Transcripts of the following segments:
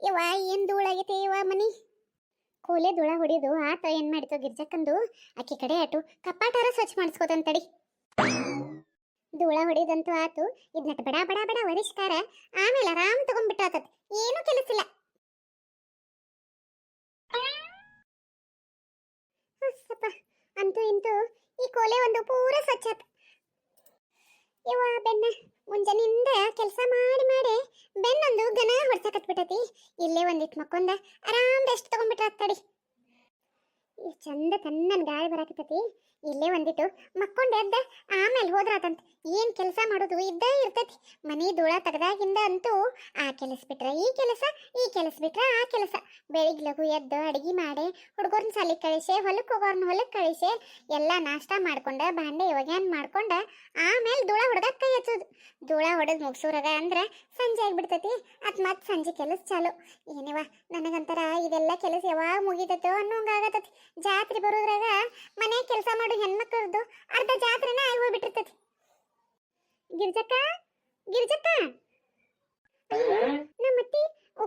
ಇವ ಏನ್ ಧೂಳಾಗೈತೆ ಇವ ಮನಿ ಕೋಲೆ ಧೂಳ ಹೊಡಿಯೋದು ಆತ ಏನ್ ಮಾಡಿತು ಗಿರ್ಜಕ್ಕಂದು ಆಕಿ ಕಡೆ ಆಟು ಕಪ್ಪಾಟಾರ ಸ್ವಚ್ಛ ಮಾಡಿಸ್ಕೋತಂತಡಿ ಧೂಳ ಹೊಡಿಯೋದಂತೂ ಆತು ಇದನ್ನ ಬಡ ಬಡ ಬಡ ವರಿಷ್ಕಾರ ಆಮೇಲೆ ಆರಾಮ್ ತಗೊಂಡ್ಬಿಟ್ಟಾತತ್ ಏನು ಕೆಲಸಿಲ್ಲ. ಅಂತೂ ಇಂತೂ ಈ ಕೋಲೆ ಒಂದು ಪೂರ ಸ್ವಚ್ಛ ಆತ. ಇವ ಬೆನ್ನ ಮುಂಜಾನಿಂದ ಕೆಲಸ ಮಾಡಿ ಮಾಡಿ ಬೆನ್ನೊಂದು ಗನ ಹೊಡ್ಸಕತ್ಬಿಟ್ಟತಿ. ಇಲ್ಲೇ ಒಂದಿಟ್ಟು ಮಕ್ಕೊಂದ ಆರಾಮ್ ರೆಸ್ಟ್ ತಗೊಂಡ್ಬಿಟ್ರಾತಡಿ. ಚಂದ ತಣ್ಣನ್ ಗಾಳಿ ಬರಾಕತ್ತತಿ. ಇಲ್ಲೇ ಒಂದಿಟ್ಟು ಮಕ್ಕೊಂಡ್ ಎದ್ದ ಆಮೇಲೆ ಹೋದ್ರಾತಂತ. ಏನ್ ಕೆಲಸ ಮಾಡೋದು ಇದ್ದೇ ಇರ್ತೈತಿ. ಮನಿ ಧೂಳ ತೆಗದಾಗಿಂದ ಅಂತೂ ಆ ಕೆಲಸ ಬಿಟ್ರ ಈ ಕೆಲಸ, ಈ ಕೆಲಸ ಬಿಟ್ರ ಆ ಕೆಲಸ. ಬೆಳಿಗ್ಗೆ ಲಘು ಎದ್ದು ಅಡಿಗೆ ಮಾಡಿ ಹುಡುಗರ್ನ ಸಾಲಿಗೆ ಕಳಿಸೆ, ಹೊಲಕ್ಕೆ ಹೋಗೋರ್ನ ಹೊಲಕ್ಕೆ ಕಳಿಸೆ, ಎಲ್ಲ ನಾಷ್ಟ ಮಾಡ್ಕೊಂಡ ಬಾಂಡೆ ಒಗ್ಯಾನ್ ಮಾಡ್ಕೊಂಡ ಆಮೇಲೆ ಧೂಳ ಹೊಡೆದಕ್ಕೆ ಕೈ ಹಚ್ಚೋದು. ಧೂಳ ಹೊಡೆದ್ ಮುಗ್ಸೂರಾಗ ಅಂದ್ರೆ ಸಂಜೆ ಆಗ್ಬಿಡ್ತೈತಿ. ಮತ್ ಸಂಜೆ ಕೆಲಸ ಚಾಲು. ಏನಿವ ನನಗಂತರ ಇದೆಲ್ಲ ಕೆಲಸ ಯಾವಾಗ ಮುಗಿತೈತೋ ಅನ್ನೋಂಗಾಗತೈತಿ. ಜಾತ್ರೆ ಬರೋದ್ರಾಗ ಮನೆ ಕೆಲಸ ಮಾಡೋ ಹೆಣ್ಮಕ್ಳದ್ದು ಅರ್ಧ ಜಾತ್ರೆನ ಆಗಿ ಹೋಗ್ಬಿಟ್ಟಿರ್ತೈತಿ. ಗಿರ್ಜಕ್ಕ ಗಿರ್ಜಕ್ಕ ನಮ್ಮತ್ತಿ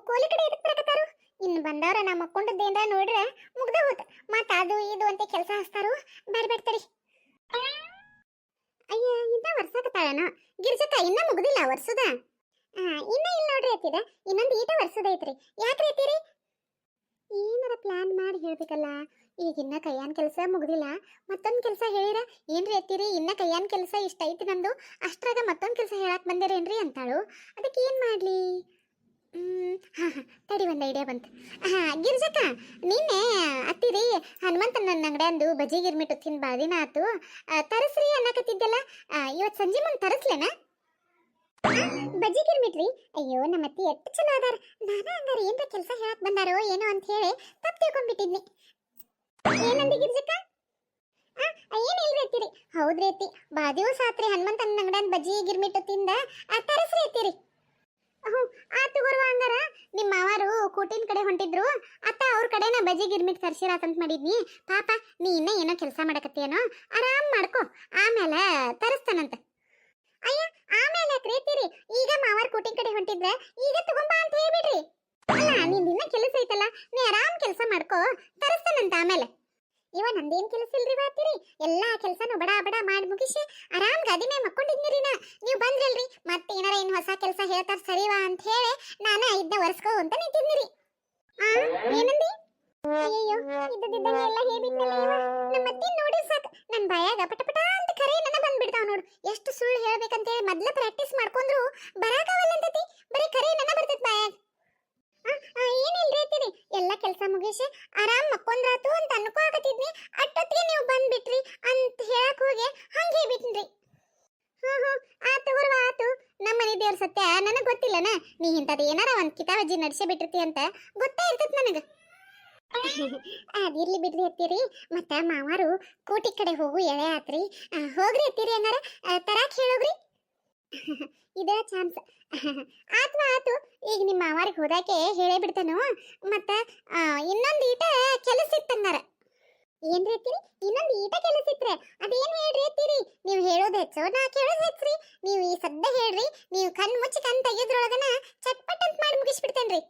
ಕೋಲಿ ಕಡೆ ಎದಕ್ ಬರಕತ್ತಾರು? ಇನ್ನು ಬಂದವ್ರ ನಾ ಮಕ್ಕೊಂಡದ್ದೇನ್ರ ನೋಡ್ರೆ ಮುಗ್ದ ಹೋತ. ಮತ್ತ ಅದು ಇದು ಅಂತ ಕೆಲಸ ಹಚ್ತಾರು. ಬರ್ಬೇಡ್ತರಿ. ಅಯ್ಯ ಇನ್ನ ವರ್ಸಾಕತ್ತಾಳನ ಗಿರ್ಜಕ್ಕ? ಇನ್ನ ಮುಗ್ದಿಲ್ಲ ವರ್ಸುದ? ಇನ್ನ ಇಲ್ಲ ನೋಡ್ರಿ ಅತ್ತಿದ. ಇನ್ನೊಂದು ಈಟ ವರ್ಸುದೈತ್ರಿ. ಯಾಕ್ರಿ ಅತ್ತೀರಿ? ಏನಾರ ಪ್ಲಾನ್ ಮಾಡಿ ಹೇಳ್ಬೇಕಲ್ಲ. ಈಗ ಇನ್ನ ಕೈಯಾನ್ ಕೆಲಸ ಮುಗ್ದಿಲ್ಲ, ಮತ್ತೊಂದು ಕೆಲಸ ಹೇಳಿರ ಏನ್ರಿ ಅತ್ತೀರಿ? ಇನ್ನ ಕೈಯಾನ್ ಕೆಲಸ ಇಷ್ಟ ಐತಿ ನಂದು, ಅಷ್ಟ್ರಾಗ ಮತ್ತೊಂದು ಕೆಲಸ ಹೇಳಕ್ ಬಂದಿರೇನ್ರಿ ಅಂತಾಳು. ಅದಕ್ಕೆ ಏನ್ ಮಾಡ್ಲಿ? ಹಾ ತಡಿ, ಒಂದು ಐಡಿಯಾ ಬಂತು. ಗಿರ್ಜಕ್ಕ, ನಿನ್ನೆ ಅತ್ತಿರಿ ಹನುಮಂತನ ಅಂಗಡಿಯಂದು ಬಜ್ಜಿ ಗಿರ್ಮಿಟ್ಟು ತಿಂದು ಬಾದಿನ ಆತು, ತರಸ್ರಿ ಅನ್ನಕತ್ತಿದ್ದಲ್ಲ, ಇವತ್ತು ಸಂಜೆ ಮುಂದೆ ತರಸ್ಲೇನ ಬಜ್ಜಿ ಗಿರ್ಮಿಟ್ರಿ? ಅಯ್ಯೋ ನಮ್ಮ ಅತ್ತಿ ಎಷ್ಟು ಚಲೋ ಅದಾರ. ನಾನು ಹಂಗಾರ ಏನ್ರ ಕೆಲಸ ಹೇಳಕ್ ಬಂದಾರೋ ಏನೋ ಅಂತ ಹೇಳಿ ತಪ್ಪು ತಿಳ್ಕೊಂಡ್ಬಿಟ್ಟಿದ್ನಿ. ಏನಂದಿ ಗಿರ್ಜಕ್ಕ? ಏನಿಲ್ರಿ ಅತ್ತೀರಿ. ಹೌದ್ರಿ ಅತ್ತಿ, ಬಾ ದಿವಸ ಆತ್ರಿ ಹನುಮಂತನ ಅಂಗಡಿಯಂದು ಬಜ್ಜಿ ಗಿರ್ಮಿಟ್ಟು ತಿಂದ ತರಸ್ರಿ ಅತ್ತೀರಿ. ಆತು ಗುರುವ. ಹಂಗಾರ ನಿಮ್ಮ ಮಾವಾರು ಕೂಟಿನ ಕಡೆ ಹೊಂಟಿದ್ರು, ಅತ್ತ ಅವ್ರ ಕಡೆನ ಬಜ್ಜಿ ಗಿರ್ಮಿಟ್ ತರ್ಸಿರಾತಂತ ಮಾಡಿದ್ನಿ. ಪಾಪ ನೀ ಇನ್ನ ಏನೋ ಕೆಲಸ ಮಾಡಕತ್ತೇನೋ, ಆರಾಮ್ ಮಾಡ್ಕೊ, ಆಮೇಲೆ ತರಿಸ್ತಾನಂತ. ಅಯ್ಯ ಆಮೇಲೆ ಯಾಕ್ರಿ ಅತ್ತೀರಿ? ಈಗ ಮಾವಾರ ಕೂಟಿನ ಕಡೆ ಹೊಂಟಿದ್ರ ಈಗ ತಗೊಂಬಾ ಅಂತ ಹೇಳ್ಬಿಡ್ರಿ. ಅಲ್ಲ ನಿಂದ ಇನ್ನ ಕೆಲಸ ಐತಲ್ಲ, ನೀ ಆರಾಮ್ ಕೆಲಸ ಮಾಡ್ಕೊ, ತರಿಸ್ತಾನಂತ ಆಮೇಲೆ. ಇವ ನಂದೇನ್ ಕೆಲಸ ಇಲ್ರಿ ಬಾತಿರಿ, ಎಲ್ಲಾ ಕೆಲಸನೂ ಬಡ ಬಡ ಮಾಡಿ ಮುಗಿಸಿ ಆರಾಮ್ ಗಾದಿ ಮೇಲೆ ಮಕ್ಕೊಂಡಿದ್ನಿರಿ. ನೀವು ಬಂದ್ರಲ್ರಿ, ಮತ್ತೆ ಏನಾರ ಏನ್ ಹೊಸ ಕೆಲಸ ಹೇಳ್ತಾರ ಸರಿವಾ ಅಂತ ಹೇಳಿ ನಾನು ಇದನ್ನ ಒರೆಸ್ಕೋ ಅಂತ ನಿಂತಿದ್ನಿರಿ. ಏನಂದಿ? ಅಯ್ಯಯ್ಯೋ, ಇದ್ದದಿದ್ದಂಗೆ ಎಲ್ಲ ಹೇಳ್ಬಿಟ್ನಲ್ಲ ಇವ. ನಮ್ಮ ಅತ್ತಿ ನೋಡಿರ್ ಸಾಕು ನನ್ನ ಬಾಯಾಗ ಪಟ ಪಟ ಅಂತ ಕರೆ ನನ್ನ ಬಂದ್ಬಿಡ್ತಾವ ನೋಡು. ಎಷ್ಟು ಸುಳ್ಳು ಹೇಳ್ಬೇಕಂತೇಳಿ ಮೊದ್ಲ ಪ್ರಾಕ್ಟೀಸ್ ಮಾಡ್ಕೊಂಡ್ರು ಬರಾಕವಲ್ಲ ಅಂತತಿ, ಬರೀ ಕರೆ ನನ್ನ ಬರ್ತೈತಿ ಬಾಯಾಗ. ಏನಿಲ್ರಿ ಅತ್ತೀರಿ, ಎಲ್ಲ ಕೆಲಸ ಮುಗಿಸಿ ಆರಾಮ್ ಮಕ್ಕೊಂದ್ರಾತು ಅಂತ ಅನ್ಕೋಕತ್ತಿದ್ನಿ. ಅಷ್ಟೊತ್ತಿಗೆ ನೀವು ಬಂದ್ಬಿಟ್ರಿ ಅಂತ ಹೇಳಕ್ ಹೋಗಿ ಹಂಗೆ ಬಿಟ್ನ್ರಿ. ಆತು ಗುರುವ ಆತು. ನಮ್ಮ ಮನೆ ದೇವ್ರ ಸತ್ಯ ನನಗೆ ಗೊತ್ತಿಲ್ಲನ, ನೀ ಇಂಥದ್ದು ಏನಾರ ಒಂದು ಕಿತಾಬಜ್ಜಿ ನಡೆಸಿ ಬಿಟ್ಟಿರ್ತಿ ಅಂತ ಗೊತ್ತೇ ಇರ್ತೈತಿ ನನಗೆ. ಅದಿರ್ಲಿ ಬಿಡ್ರಿ ಅತ್ತೀರಿ, ಮತ್ತ ಮಾವಾರು ಕೋಟಿ ಕಡೆ ಹೋಗು ಎಳೆ ಆತ್ರಿ. ಹೋಗ್ರಿ ಅತ್ತೀರಿ, ಏನಾರ ತರಾಕ್ ಹೇಳೋಗ್ರಿ. ಇದೇ ಚಾನ್ಸ್. ಆತ್ವಾ ಆತು, ಈಗ ನಿಮ್ಮ ಮಾವಾರಿಗೆ ಹೋದಾಕೆ ಹೇಳೇ ಬಿಡ್ತಾನು. ಮತ್ತ ಇನ್ನೊಂದು ಈಟ ಕೆಲಸ ಇತ್ತನ್ನಾರ. ಏನ್ರಿ ಅತ್ತೀರಿ? ಇನ್ನೊಂದು ಈಟ ಕೆಲಸ ಇತ್ರೆ ಅದೇನ್ ಹೇಳ್ರಿ ಅತ್ತೀರಿ? ನೀವು ಹೇಳೋದು ಹೆಚ್ಚು, ನಾ ಕೇಳೋದು ಹೆಚ್ಚ್ರಿ. ನೀವು ಈ ಸದ್ದ ಹೇಳ್ರಿ, ನೀವು ಕಣ್ ಮುಚ್ಚಿ ಕಣ್ ತೆಗೆದ್ರೊಳಗನ ಚಟ್ಪಟ್ ಅಂತ ಮಾಡಿ ಮುಗಿಸ್ಬಿಡ್ತೇನ್ರಿ.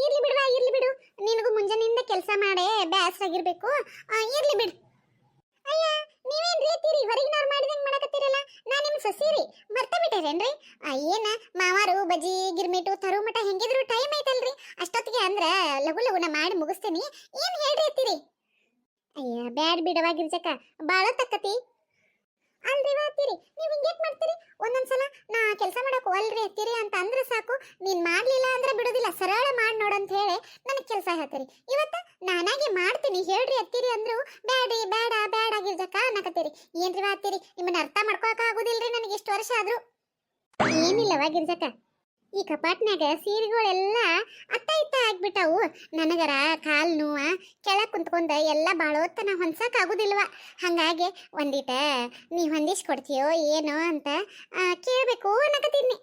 ಇರ್ಲಿ ಬಿಡುವ, ಇರ್ಲಿ ಬಿಡು, ನಿನಗೂ ಮುಂಜಾನಿಂದ ಕೆಲಸ ಮಾಡೇ ಬ್ಯಾಸರಾಗಿರ್ಬೇಕು. ಇರ್ಲಿ ಬಿಡು. ಅಯ್ಯ ನೀವೇನ್ರಿ ಅತ್ತೀರಿ ಹೊರಗಿನವ್ರು ಮಾಡಿದಂಗೆ ಮಾಡಕತ್ತೀರಲ್ಲ? ನಾ ನಿಮ್ಮ ಸೊಸೀರಿ ಮರ್ತ ಬಿಟ್ಟೇರೇನ್ರಿ? ಏನ ಮಾವಾರು ಬಜ್ಜಿ ಗಿರ್ಮಿಟು ತರು ಮಟ ಹೆಂಗಿದ್ರು ಟೈಮ್ ಐತಲ್ರಿ, ಅಷ್ಟೊತ್ತಿಗೆ ಅಂದ್ರ ಲಘು ಲಘುನ ಮಾಡಿ ಮುಗಿಸ್ತೇನಿ. ಏನ್ ಹೇಳ್ರಿ ಅತ್ತೀರಿ? ಅಯ್ಯ ಬ್ಯಾಡ್ ಬಿಡವಾ ಗಿರ್ಜಕ್ಕ, ಬಾಳ ತಕ್ಕತಿ ಅಲ್ರಿ ಅತ್ತೀರಿ. ನೀವು ಹಿಂಗೇಕ್ ಮಾಡ್ತೀರಿ? ಒಂದೊಂದ್ಸಲ ನಾ ಕೆಲಸ ಮಾಡಕ್ ಅಲ್ರಿ ಅತ್ತೀರಿ ಅಂತ ಅಂದ್ರೆ ಸಾಕು, ನೀನ್ ಮಾಡ್ಲಿಲ್ಲ ಅಂದ್ರೆ ಬಿಡೋದಿಲ್ಲ, ಸರಳ ಮಾಡಿ ನೋಡಂತ ಹೇಳಿ ನನಗೆ ಕೆಲಸ ಹೇಳ್ತೀರಿ. ಇವತ್ತ ನಾನಾಗೆ ಮಾಡ್ತೀನಿ ಹೇಳ್ರಿ ಅತ್ತೀರಿ ಅಂದ್ರು ಬ್ಯಾಡಿ ಬೇಡ ಬೇಡ ಗಿರ್ಜಕ್ಕ ಅನ್ನಕತ್ತೀರಿ. ಏನ್ರಿ ಅತ್ತೀರಿ, ನಿಮ್ಮನ್ನ ಅರ್ಥ ಮಾಡ್ಕೊಳಕ ಆಗುದಿಲ್ರಿ ನನಗೆ ಇಷ್ಟು ವರ್ಷ ಆದ್ರೂ. ಏನಿಲ್ಲವಾ ಗಿರ್ಜಕ್ಕ, ಈ ಕಪಾಟ್ನ್ಯಾಗ ಸೀರೆಗಳೆಲ್ಲ ಅತ್ತ ಇತ್ತ ಆಗ್ಬಿಟ್ಟಾವು. ನನಗರ ಕಾಲ್ ನೋವ, ಕೆಳಗೆ ಕುಂತ್ಕೊಂಡ ಎಲ್ಲ ಬಾಳೋತ್ತನ ಹೊಂದ್ಸಕ್ ಆಗುದಿಲ್ವ. ಹಂಗಾಗಿ ಒಂದಿಟ ನೀ ಹೊಂದಿಸ್ಕೊಡ್ತೀಯೋ ಏನೋ ಅಂತ ಕೇಳಬೇಕು ಅನ್ನಕತ್ತೀನಿ.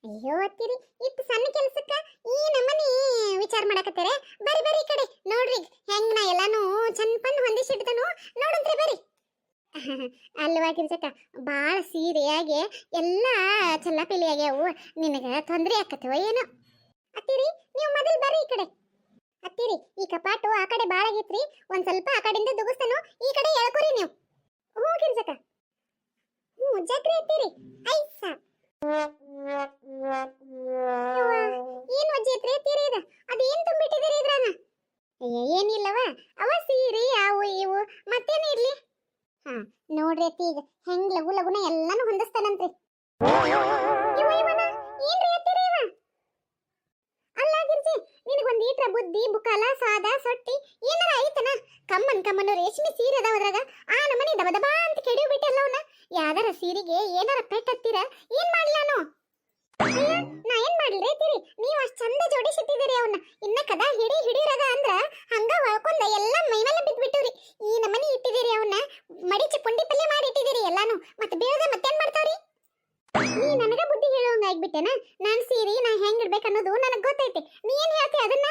ಅಯ್ಯೋ ಅತ್ತೀರಿ, ಇತ್ತು ಸಣ್ಣ ಕೆಲ್ಸಕ್ಕ ಈ ನಮ್ಮನಿ ವಿಚಾರ ಮಾಡಕತ್ತಾರೆ. ಬರಿ ಬರಿ ಈ ಕಡೆ ನೋಡ್ರಿ ಹೆಂಗ್ ನಾ ಎಲ್ಲಾನು ಚಂದ ಪಂದ್ ಹೊಂದಿಸಿಡ್ತಾನು ನೋಡಂತ್ರಿ. ಬರಿ ಅಲ್ವಾ ಗಿರ್ಜಕ್ಕ, ಭಾಳ ಸೀರೆಯಾಗಿ ಎಲ್ಲ ಚಲ್ಲಾಪಿಲಿ ಆಗ್ಯಾವು. ನಿನಗೆ ತೊಂದರೆ ಆಕತ್ತವ ಏನೋ. ಅತ್ತಿರಿ, ನೀವು ಮೊದಲು ಬರ್ರಿ ಈ ಕಡೆ. ಅತ್ತಿರಿ, ಈ ಕಪಾಟು ಆ ಕಡೆ ಭಾಳ ಆಗೈತ್ರಿ, ಒಂದ್ ಸ್ವಲ್ಪ ಆ ಕಡೆಯಿಂದ ದುಗಿಸ್ತಾನು, ಈ ಕಡೆ ಎಳ್ಕೊರಿ ನೀವು. ಹ್ಞೂ ಗಿರ್ಜಕ್ಕ, ಹ್ಞೂ ಜಗ್ರಿ ಅತ್ತಿರಿ. ಐಸ ಏನ್ ವಜ್ಜೆ ಐತ್ರಿ ಅತ್ತಿರಿ ಇದು? ಅದೇನ್ ತುಂಬಿಟ್ಟಿದ್ದೀರಿ ಇದ್ರಾನ? ಏನಿಲ್ಲವ, ಅವ ಸೀರೆ ಅವು ಇವು ಮತ್ತೇನು ಇರ್ಲಿ. ಹಾ ನೋಡ್ರಿ ಅತ್ತಿ, ಈಗ ಹೆಂಗ್ ಲಗು ಲಗುನ ಎಲ್ಲಾನು ಹೊಂದಿಸ್ತಾನಂತ್ರಿ. ಏನ್ರಿ ಅತ್ತಿರಿ ಇವ? ಅಲ್ಲ ಗಿರ್ಜಿ, ನಿನಗೊಂದು ಈಟ್ರ ಬುದ್ಧಿ ಬುಕಾಲ ಸಾದ ಸೊಟ್ಟಿ ಏನಾರ ಐತನ? ಕಮ್ಮನ್ ರೇಷ್ಮೆ ಸೀರೆ ಅದಾವ ಅದ್ರಾಗ, ಆ ನಮನಿ ದಬ ದಬಾ ಅಂತ ಕೆಡಿವ್ ಬಿಟ್ಟಲ್ಲ ಅವನ. ಯಾವ್ದಾರ ಸೀರೆಗೆ ಏನಾರ ಪೆಟ್ ಹತ್ತೀರ ಏನ್ ಮಾಡ್ಲಿ ನಾನು? ನಾ ಏನ್ ಮಾಡ್ಲಿ ಅತ್ತಿರಿ, ನೀವು ಅಷ್ಟ್ ಚಂದ ಜೋಡಿಸಿಟ್ಟಿದ್ದೀರಿ ಅವನ್ನ. ಇನ್ನ ಕದ ಹಿಡಿರದ ಅಂದ್ರ ಹಂಗ ಹೊಳ್ಕೊಂಡ ಎಲ್ಲ ಮೈಮೇಲೆ ಬಿಟ್ಬಿಟ್ಟವ್ರಿ. ಈ ನಮನಿ ಇಟ್ಟಿದ್ದೀರಿ ಅವನ್ನ, ಮಡಿಚಿ ಪುಂಡಿ ಪಲ್ಯ ಮಾಡಿ ಇಟ್ಟಿದ್ದೀರಿ ಎಲ್ಲಾನು. ಮತ್ತೆ ಬೇರೆ ಮತ್ತೇನ್ ಮಾಡ್ತಾವ್ರಿ? ನೀ ನನಗ ಬುದ್ಧಿ ಹೇಳುವಂಗ ಆಗ್ಬಿಟ್ಟೆನ? ನಾನ್ ಸೀರೆ ನಾ ಹೆಂಗ್ ಇಡ್ಬೇಕು ಅನ್ನೋದು ನನಗ್ ಗೊತ್ತೈತಿ. ನೀ ಏನ್ ಹೇಳ್ತಿ ಅದನ್ನ?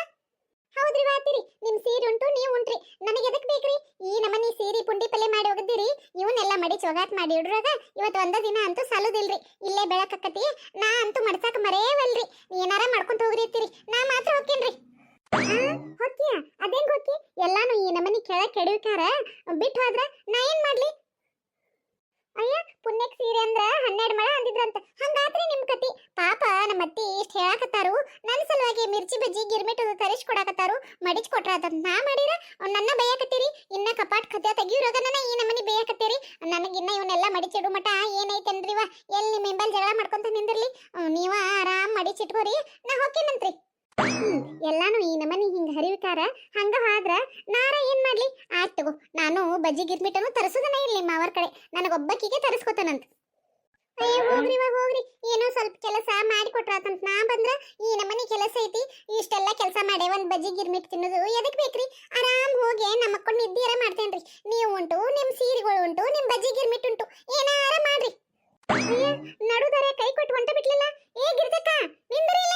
ಹೌದ್ರಿ ವಾತಿರಿ, ನಿಮ್ ಸೀರೆ ಉಂಟು ನೀವ್ ಉಂಟ್ರಿ, ನನಗೆ ಎದಕ್ ಬೇಕ್ರಿ? ಈ ನಮನಿ ಸೀರೆ ಪುಂಡಿ ಪಲ್ಯ ಮಾಡಿ ಹೋಗದಿರಿ, ಇವನ್ನೆಲ್ಲ ಮಡಿಚಿ ಒಗಾತ್ ಮಾಡಿ ಇಡ್ರಾಗ ಇವತ್ತು ಒಂದ ದಿನ ಅಂತೂ ಸಾಲುದಿಲ್ರಿ. ಇಲ್ಲೇ ಬೆಳಕಕ್ಕತಿ, ನಾ ಅಂತೂ ಮಡ್ಸಾಕ ಮರೇವಲ್ರಿ. ಏನಾರ ಮಾಡ್ಕೊಂತ ಹೋಗ್ರಿ ಅತ್ತಿರಿ, ನಾ ಮಾತ್ರ ಹೋಗ್ತೇನ್ರಿ. ಹೊಕ್ಕಿಯ? ಅದೇಂಗ್ ಹೊಕ್ಕಿ? ಎಲ್ಲಾನು ಈ ನಮನಿ ಕೆಳಗ್ ಕೆಡವಿಕಾರ ಬಿಟ್ಟು ಹೋದ್ರ ನಾ ಏನ್ ಮಾಡ್ಲಿ? ಅಯ್ಯ, ಪುಣ್ಯಕ್ ಸೀರೆ ಅಂದ್ರ 12 ಮಳ ಅಂದಿದ್ರಂತ. ಹಂಗಾತ್ರಿ ನಿಮ್ ಕತಿ. ಪಾಪ ನಮ್ಮ ಅತ್ತಿ ಇಷ್ಟ ಹೇಳಾಕತ್ತಾರು, ನನ್ನ ಸಲುವಾಗಿ ಮಿರ್ಚಿ ಬಜ್ಜಿ ಗಿರ್ಮಿಟ್ ತರಿಸಿ ಕೊಡಾಕತ್ತಾರು, ಮಡಿಚ್ ಕೊಟ್ರಾತ. ನಾ ಮಾಡಿರ ನನ್ನ ಬೈಯಾಕತ್ತೀರಿ. ಇನ್ನ ಕಪಾಟ್ ಕದ್ಯ ತೆಗಿಯೋರಾಗ ನನ್ನ ಈ ನಮನಿ ಬೈಯಾಕತ್ತೀರಿ. ನನಗಿನ್ನ ಇವನ್ನೆಲ್ಲ ಮಡಿಚಿಡು ಮಟ ಏನೈತೇನ್ರಿವ? ಎಲ್ಲಿ ನಿಮ್ಮ ಮೆಂಬಲ್ ಜಗಳ ಮಾಡ್ಕೊಂತ ನಿಂದಿರ್ಲಿ, ನೀವ ಆರಾಮ್ ಮಡಿಚಿಟ್ಕೋರಿ, ನಾ ಹೋಗ್ತೇನಂತ್ರಿ. ಎಲ್ಲಾನು ಈ ನಮನಿ ಹಿಂಗ ಹರಿವಿಕಾರ ಹಂಗ ಆದ್ರ ನಾರ ಏನ್ ಮಾಡ್ಲಿ? ಆಯ್ತು ತಗೋ, ನಾನು ಬಜ್ಜಿ ಗಿರ್ಮಿಟನು ತರಿಸೋದನ್ನ ಇರ್ಲಿ ಮಾವರ್ ಕಡೆ, ನನಗೊಬ್ಬಕ್ಕಿಗೆ ತರಿಸ್ಕೊತಾನಂತ. ಅಯ್ಯ ಹೋಗ್ರಿ, ಏನೋ ಸ್ವಲ್ಪ ಕೆಲಸ ಮಾಡಿ ಕೊಟ್ರಾತಂತ. ನಾ ಬಂದ್ರ ಈ ನಮನಿ ಕೆಲಸ ಐತಿ, ಇಷ್ಟೆಲ್ಲ ಕೆಲಸ ಮಾಡಿ ಒಂದ್ ಬಜ್ಜಿ ಗಿರ್ಮಿಟ್ ತಿನ್ನೋದು ಎದಕ್ ಬೇಕ್ರಿ? ಆರಾಮ್ ಹೋಗಿ ನಮ್ಮ ಮಕ್ಕಳು ನಿದ್ದೀರ ಮಾಡ್ತೇನ್ರಿ. ನೀವು ಉಂಟು, ನಿಮ್ ಸೀರೆಗಳು ಉಂಟು, ನಿಮ್ ಬಜ್ಜಿ ಗಿರ್ಮಿಟ್ ಉಂಟು, ಏನಾರ ಮಾಡ್ರಿ. ಅಯ್ಯ, ನಡುದರೆ ಕೈ ಕೊಟ್ಟು ಹೊಂಟ ಬಿಟ್ಲಿಲ್ಲ. ಏ ಗಿರ್ಜಕ್ಕ, ನಿಂದ್ರಿ ಇಲ್ಲ.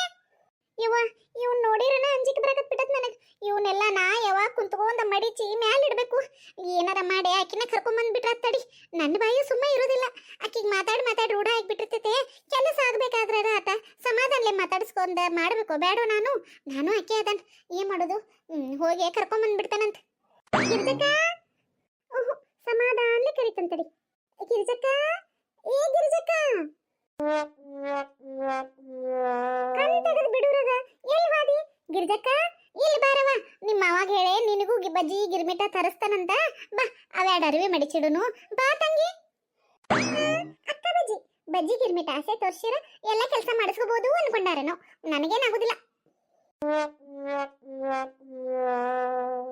ಯವ್ವ, ಇವ್ ನೋಡಿರನ ಅಂಜಿಕೆ ಬರಕತ್ ಬಿಟ್ಟತ್ ನನಗ್. ಇವನ್ನೆಲ್ಲ ನಾ ಯಾವಾಗ ಕುಂತ್ಕೊಂಡ ಮಡಿಚಿ ಮ್ಯಾಲ ಇಡ್ಬೇಕು? ಏನಾರ ಮಾಡಿ ಆಕಿನ ಕರ್ಕೊಂಡ್ ಬಿಟ್ರ ತಡಿ. ನನ್ನ ಬಾಯಿ ಸುಮ್ಮ ಇರೋದಿಲ್ಲ. ಆಕಿಗೆ ಮಾತಾಡಿ ರೂಢ ಆಗಿಬಿಟ್ಟಿರ್ತೈತೆ. ಕೆಲಸ ಆಗ್ಬೇಕಾದ್ರೆ ಆತ ಸಮಾಧಾನಲೆ ಮಾತಾಡಿಸ್ಕೊಂಡ ಮಾಡ್ಬೇಕು ಬೇಡೋ? ನಾನು ಆಕೆ ಅದನ್ ಏನ್ ಮಾಡೋದು? ಹೋಗಿ ಕರ್ಕೊಂಡ್ ಬಿಡ್ತಾನಂತ. ಗಿರ್ಜಕ್ಕ, ಓಹೋ, ಸಮಾಧಾನಲೆ ಕರಿತಂತಡಿ. ಗಿರ್ಜಕ್ಕ, ಏ ಗಿರ್ಜಕ್ಕ, ಕಣ್ ತೆಗೆದು ಬಿಡುವಾಗ ಎಲ್ಲಿ ಹಾದಿ? ಗಿರ್ಜಕ್ಕ, ಇಲ್ಲಿ ಬಾರವ. ನಿಮ್ಮ ಅವಾಗ ಹೇಳೆ ನಿನಗೂ ಬಜ್ಜಿ ಗಿರ್ಮಿಟ ತರಿಸ್ತಾನಂತ. ಬಾ, ಅವೆರಡು ಅರಿವಿ ಮಡಿಚಿಡುನು. ಬಾ ತಂಗಿ. ಅಕ್ಕ, ಬಜ್ಜಿ ಗಿರ್ಮಿಟ ಆಸೆ ತೋರ್ಸಿರ ಎಲ್ಲ ಕೆಲಸ ಮಾಡಿಸ್ಕೋಬಹುದು ಅನ್ಕೊಂಡಾರೇನೋ. ನನಗೇನಾಗುದಿಲ್ಲ.